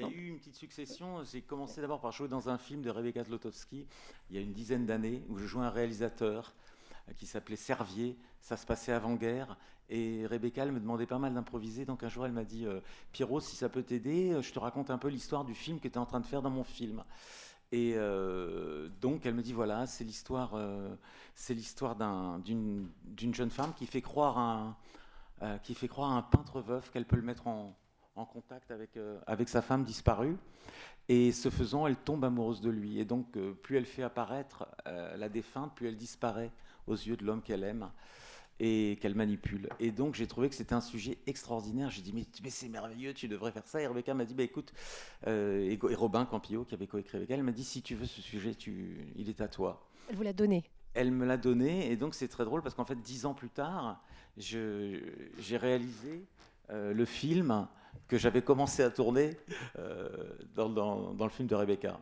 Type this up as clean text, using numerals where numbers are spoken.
Il y a ensemble. eu une petite succession. J'ai commencé d'abord par jouer dans un film de Rebecca Zlotowski il y a une dizaine d'années où je jouais un réalisateur qui s'appelait Servier. Ça se passait avant-guerre et Rebecca elle me demandait pas mal d'improviser. Donc un jour elle m'a dit Pierrot, si ça peut t'aider, je te raconte un peu l'histoire du film que tu es en train de faire dans mon film. Et donc elle me dit voilà, c'est l'histoire d'une jeune femme qui fait croire à un peintre veuf qu'elle peut le mettre en contact avec sa femme disparue. Et ce faisant, elle tombe amoureuse de lui. Et donc, plus elle fait apparaître la défunte, plus elle disparaît aux yeux de l'homme qu'elle aime et qu'elle manipule. Et donc, j'ai trouvé que c'était un sujet extraordinaire. J'ai dit, mais c'est merveilleux, tu devrais faire ça. Et Rebecca m'a dit, bah, écoute, et Robin Campillo, qui avait coécrit avec elle, m'a dit, si tu veux ce sujet, il est à toi. Elle vous l'a donné. Elle me l'a donné, et donc c'est très drôle parce qu'en fait, 10 ans plus tard, j'ai réalisé le film que j'avais commencé à tourner dans le film de Rebecca.